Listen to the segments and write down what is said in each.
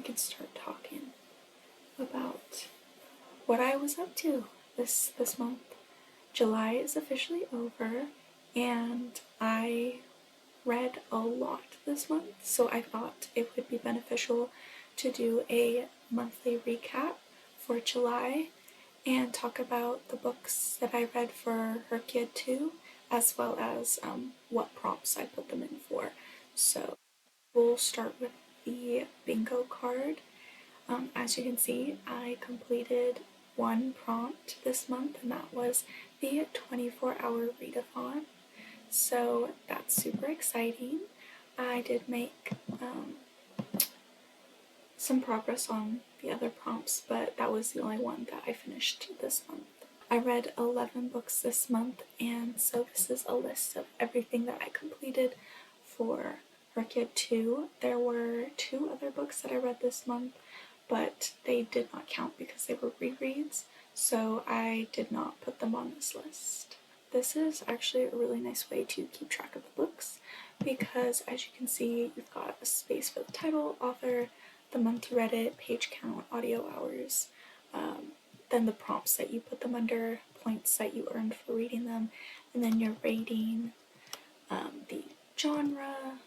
can start talking about what I was up to this month. July is officially over, and I read a lot this month, so I thought it would be beneficial to do a monthly recap for July and talk about the books that I read for HRCYED 2, as well as what prompts I put them in for. So we'll start with the bingo card. As you can see, I completed one prompt this month, and that was the 24-hour readathon. So that's super exciting. I did make some progress on the other prompts, but that was the only one that I finished this month. I read 11 books this month, and so this is a list of everything that I completed for HRCYED 2. There were 2 other books that I read this month, but they did not count because they were rereads, so I did not put them on this list. This is actually a really nice way to keep track of the books because, as you can see, you've got a space for the title, author, the month you read it, page count, audio hours, then the prompts that you put them under, points that you earned for reading them, and then your rating, the genre,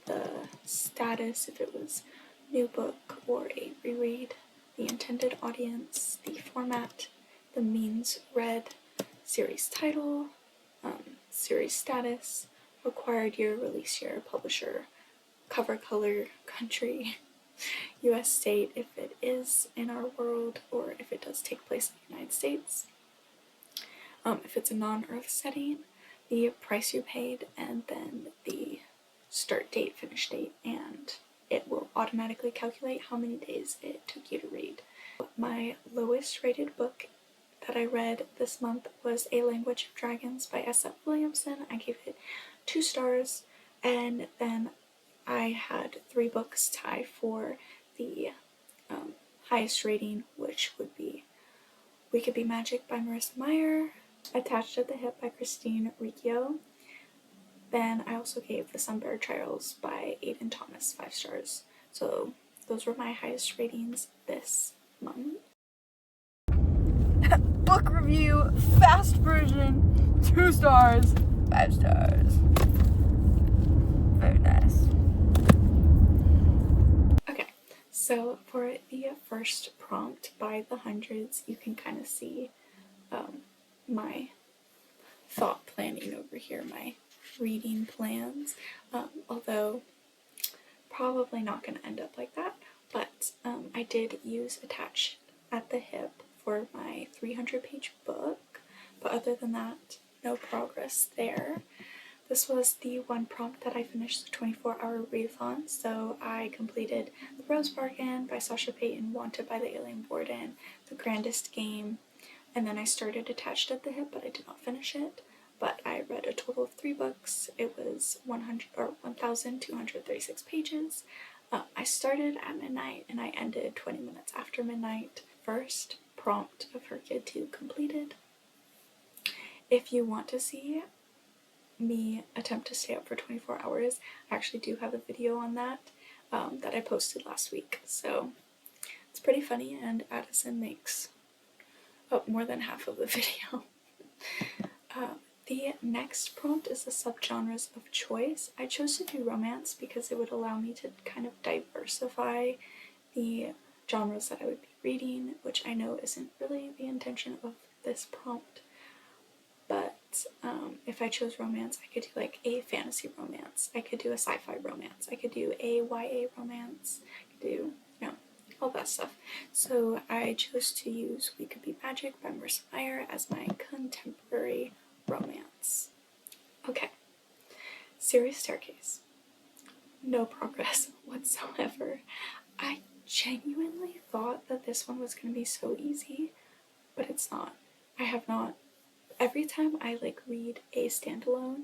the status, if it was new book or a reread, the intended audience, the format, the means read, series title, series status, required year, release year, publisher, cover color, country, US state if it is in our world or if it does take place in the United States, if it's a non-Earth setting, the price you paid, and then the start date, finish date, and it will automatically calculate how many days it took you to read. My lowest rated book that I read this month was A Language of Dragons by S.F. Williamson. I gave it 2 stars, and then I had 3 books tie for the highest rating, which would be We Could Be Magic by Marissa Meyer, Attached at the Hip by Christine Riccio. Then I also gave The Sunbear Trials by Aiden Thomas 5 stars. So those were my highest ratings this month. Book review, fast version, 2 stars, 5 stars. Very nice. Okay, so for the first prompt by the hundreds, you can kind of see my thought planning over here, my reading plans, although probably not going to end up like that, but I did use Attached at the Hip for my 300-page book, but other than that, no progress there. This was the one prompt that I finished the 24-hour readathon, so I completed The Rose Bargain by Sasha Payton, Wanted by the Alien Warden, The Grandest Game, and then I started Attached at the Hip, but I did not finish it. But I read a total of 3 books. It was 1,236 pages. I started at midnight and I ended 20 minutes after midnight. First prompt of HRCYED 2 completed. If you want to see me attempt to stay up for 24 hours, I actually do have a video on that that I posted last week. So it's pretty funny, and Addison makes up more than half of the video. The next prompt is the subgenres of choice. I chose to do romance because it would allow me to kind of diversify the genres that I would be reading, which I know isn't really the intention of this prompt. But if I chose romance, I could do like a fantasy romance, I could do a sci-fi romance, I could do a YA romance, I could do, all that stuff. So I chose to use We Could Be Magic by Marissa Meyer as my contemporary romance. Okay, Series Staircase. No progress whatsoever. I genuinely thought that this one was going to be so easy, but it's not. I have not. Every time I read a standalone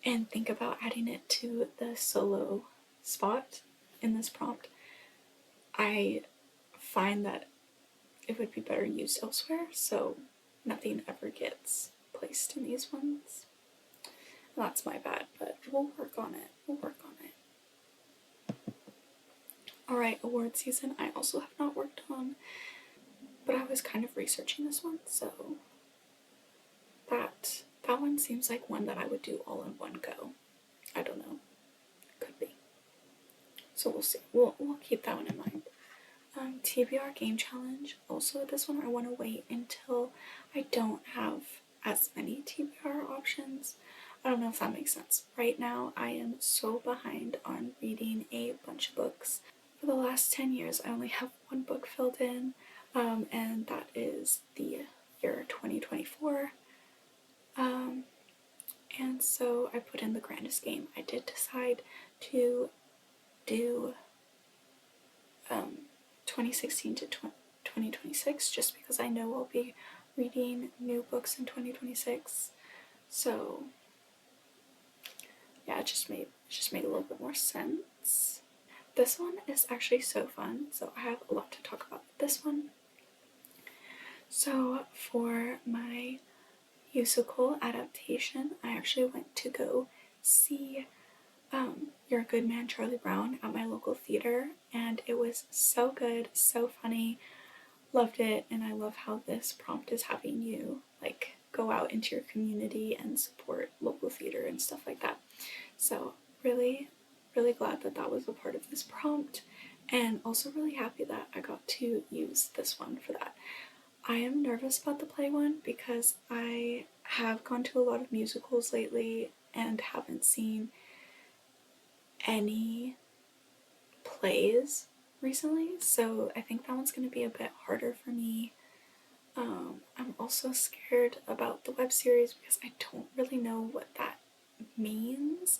and think about adding it to the solo spot in this prompt, I find that it would be better used elsewhere, so nothing ever gets placed in these ones. That's my bad, but we'll work on it. Alright, award season I also have not worked on, but I was kind of researching this one, so that one seems like one that I would do all in one go. I don't know. Could be. So we'll see. We'll keep that one in mind. TBR Game Challenge. Also, this one I want to wait until I don't have as many TBR options. I don't know if that makes sense. Right now, I am so behind on reading a bunch of books. For the last 10 years, I only have one book filled in, and that is the year 2024. And so I put in The Grandest Game. I did decide to do 2016 to 2026 just because I know I'll be reading new books in 2026. So yeah, it just made a little bit more sense. This one is actually so fun, so I have a lot to talk about with this one. So for my musical adaptation, I actually went to go see You're a Good Man, Charlie Brown at my local theater, and it was so good, so funny. Loved it, and I love how this prompt is having you like go out into your community and support local theater and stuff like that. So really, really glad that that was a part of this prompt, and also really happy that I got to use this one for that. I am nervous about the play one because I have gone to a lot of musicals lately and haven't seen any plays recently, so I think that one's going to be a bit harder for me. I'm also scared about the web series because I don't really know what that means.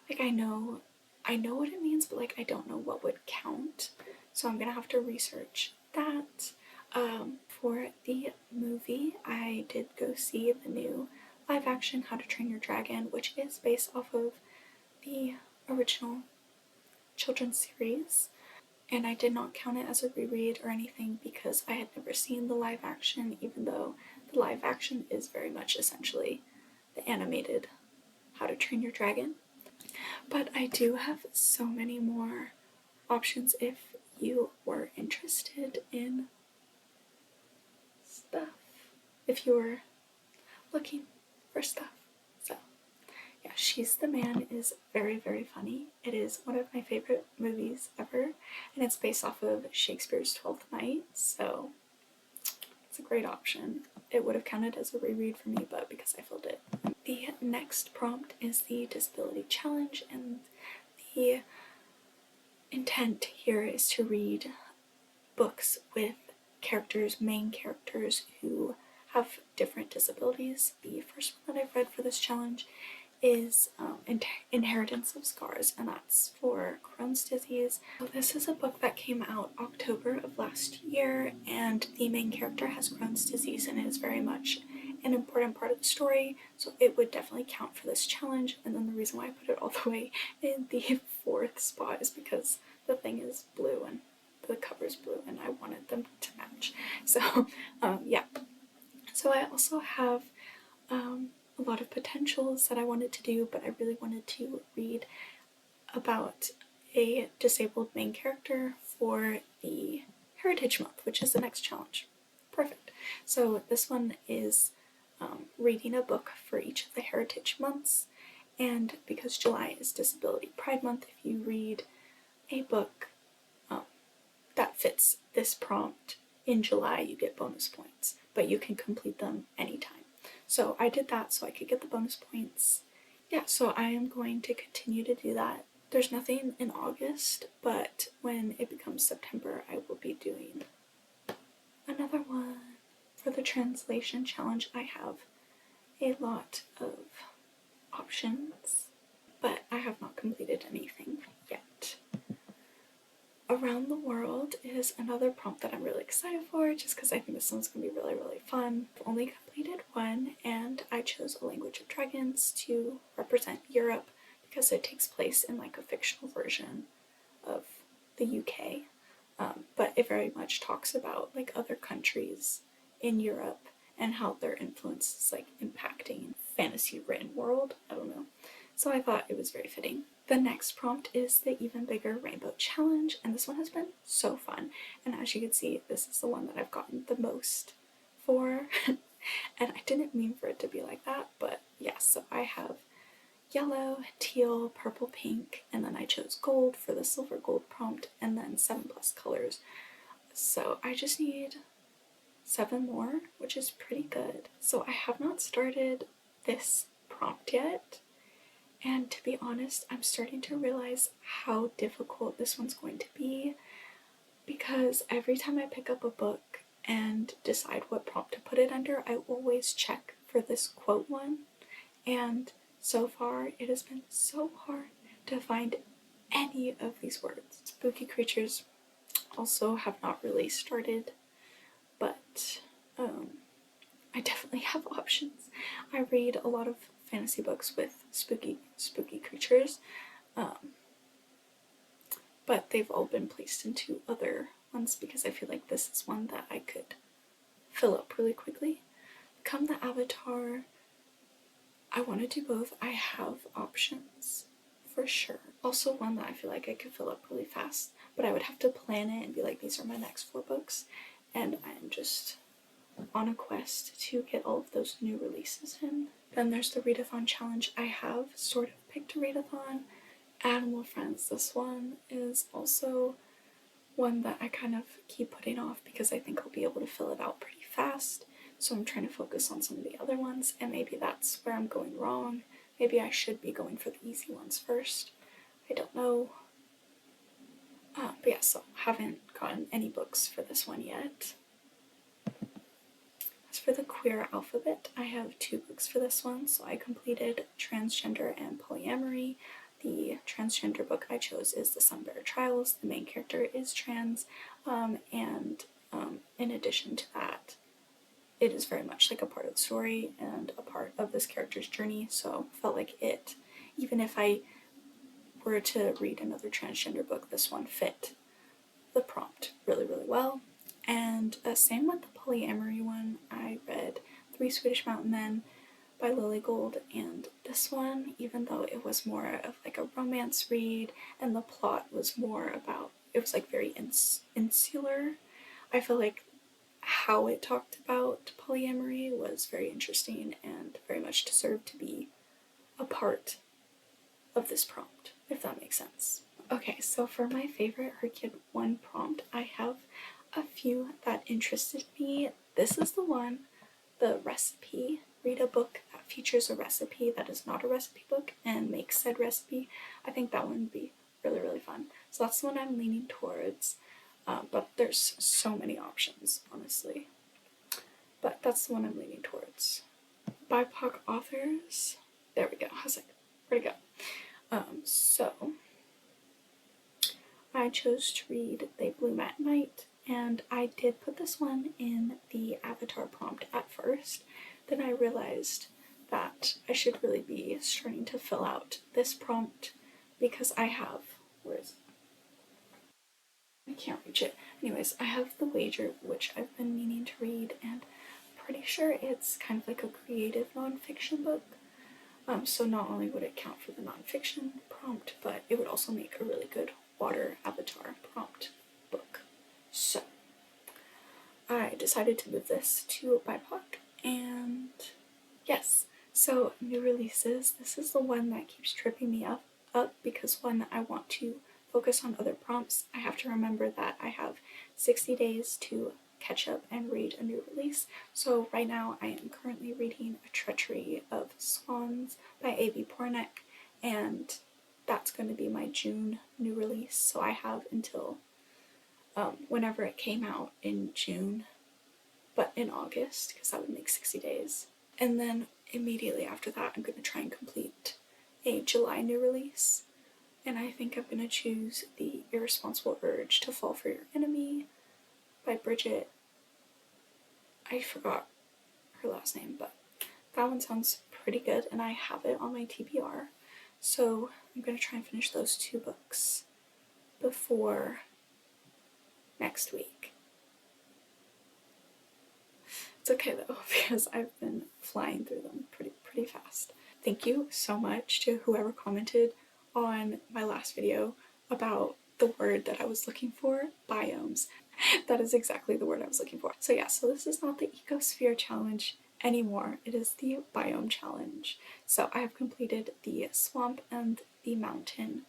Like I know what it means, but like I don't know what would count. So I'm gonna have to research that. For the movie, I did go see the new live action How to Train Your Dragon, which is based off of the original children's series. And I did not count it as a reread or anything because I had never seen the live action, even though the live action is very much essentially the animated How to Train Your Dragon. But I do have so many more options if you were interested in stuff, if you were looking for stuff. So yeah, She's the Man is very, very funny. It is one of my favorite movies ever, and it's based off of Shakespeare's Twelfth Night, so it's a great option. It would have counted as a reread for me, but because I filled it. The next prompt is the disability challenge, and the intent here is to read books with main characters who have different disabilities. The first one that I've read for this challenge is Inheritance of Scars, and that's for Crohn's disease. So this is a book that came out October of last year, and the main character has Crohn's disease, and it is very much an important part of the story, so it would definitely count for this challenge. And then the reason why I put it all the way in the 4th spot is because the thing is blue and the cover's blue, and I wanted them to match. So yeah. So I also have a lot of potentials that I wanted to do, but I really wanted to read about a disabled main character for the Heritage Month, which is the next challenge. Perfect. So this one is reading a book for each of the Heritage Months, and because July is Disability Pride Month, if you read a book that fits this prompt in July, you get bonus points, but you can complete them anytime. So I did that so I could get the bonus points. Yeah, so I am going to continue to do that. There's nothing in August, but when it becomes September, I will be doing another one. For the translation challenge, I have a lot of options, but I have not completed anything yet. Around the World is another prompt that I'm really excited for, just because I think this one's going to be really, really fun. I've only completed one, and I chose A Language of Dragons to represent Europe because it takes place in like a fictional version of the UK, but it very much talks about like other countries in Europe and how their influence is like impacting fantasy written world. I don't know. so I thought it was very fitting. The next prompt is the Even Bigger Rainbow Challenge, and this one has been so fun. And as you can see, this is the one that I've gotten the most for. And I didn't mean for it to be like that, but yeah, so I have yellow, teal, purple, pink, and then I chose gold for the silver gold prompt, and then 7+ colors. So I just need 7 more, which is pretty good. So I have not started this prompt yet, and to be honest, I'm starting to realize how difficult this one's going to be, because every time I pick up a book and decide what prompt to put it under, I always check for this quote one, and so far it has been so hard to find any of these words. Spooky creatures also have not really started, but I definitely have options. I read a lot of fantasy books with spooky creatures, but they've all been placed into other ones because I feel like this is one that I could fill up really quickly. Come the Avatar, I want to do both. I have options for sure. Also one that I feel like I could fill up really fast, but I would have to plan it and be like, these are my next 4 books, and I'm just on a quest to get all of those new releases in. Then there's the readathon challenge. I have sort of picked a readathon. Animal Friends, this one is also one that I kind of keep putting off because I think I'll be able to fill it out pretty fast. So I'm trying to focus on some of the other ones, and maybe that's where I'm going wrong. Maybe I should be going for the easy ones first. I don't know. But yeah, so haven't gotten any books for this one yet. As for the queer alphabet, I have 2 books for this one. So I completed Transgender and Polyamory. The transgender book I chose is The Sunbearer Trials. The main character is trans, and in addition to that, it is very much like a part of the story and a part of this character's journey, so felt like it, even if I were to read another transgender book, this one fit the prompt really, really well. And same with the polyamory one, I read 3 Swedish Mountain Men by Lily Gold, and this one, even though it was more of like a romance read and the plot was more about, it was like very insular, I feel like how it talked about polyamory was very interesting and very much deserved to be a part of this prompt, if that makes sense. Okay, so for my favorite HRCYED 1 prompt, I have a few that interested me. This is the one, the recipe. Read a book that features a recipe that is not a recipe book and makes said recipe. I think that one would be really, really fun. So that's the one I'm leaning towards. But there's so many options, honestly. But that's the one I'm leaning towards. BIPOC authors. There we go. How's it? Where'd it go? So I chose to read They Bloom at Night, and I did put this one in the Avatar prompt at first. Then I realized that I should really be starting to fill out this prompt because I have, where is it? I can't reach it. Anyways, I have The Wager, which I've been meaning to read, and I'm pretty sure it's kind of like a creative nonfiction book. So not only would it count for the nonfiction prompt, but it would also make a really good water avatar prompt book. So I decided to move this to BIPOC, and yes, so new releases. This is the one that keeps tripping me up because one, I want to focus on other prompts. I have to remember that I have 60 days to catch up and read a new release. So right now I am currently reading A Treachery of Swans by A.B. Pornick, and that's going to be my June new release. So I have until whenever it came out in June, but in August, because that would make 60 days. And then immediately after that, I'm going to try and complete a July new release. And I think I'm going to choose The Irresponsible Urge to Fall for Your Enemy by Bridget. I forgot her last name, but that one sounds pretty good, and I have it on my TBR. So I'm going to try and finish those 2 books before next week. It's okay though, because I've been flying through them pretty fast. thank you so much to whoever commented on my last video about the word that I was looking for, biomes. That is exactly the word I was looking for. So yeah, so this is not the ecosphere challenge anymore. It is the biome challenge. So I have completed the swamp and the mountain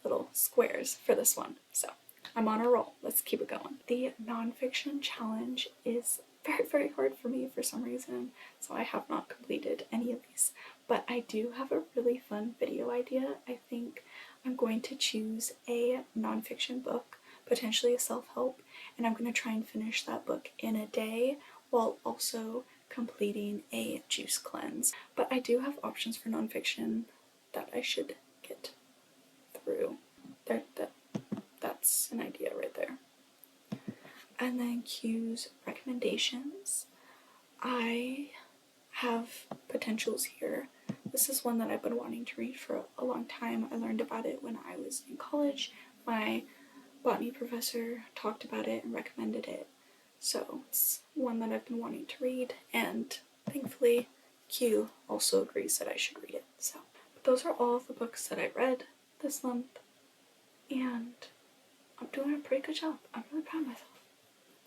little squares for this one. So I'm on a roll. Let's keep it going. The nonfiction challenge is very, very hard for me for some reason, so I have not completed any of these. But I do have a really fun video idea. I think I'm going to choose a nonfiction book, potentially a self-help, and I'm going to try and finish that book in a day while also completing a juice cleanse. But I do have options for nonfiction that I should get through. That's an idea right there. And then Q's recommendations. I have potentials here. This is one that I've been wanting to read for a long time. I learned about it when I was in college. My botany professor talked about it and recommended it. So it's one that I've been wanting to read, and thankfully Q also agrees that I should read it. So those are all of the books that I read this month, and I'm doing a pretty good job. I'm really proud of myself.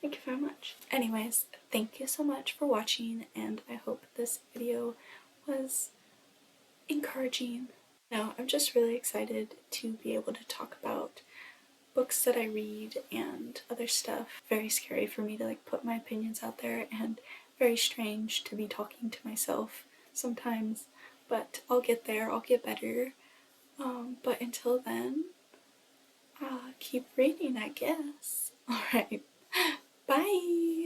Thank you very much. Anyways, thank you so much for watching, and I hope this video was encouraging. Now, I'm just really excited to be able to talk about books that I read and other stuff. Very scary for me to like put my opinions out there, and very strange to be talking to myself sometimes, but I'll get there, I'll get better. But until then, keep reading, I guess. Alright, bye!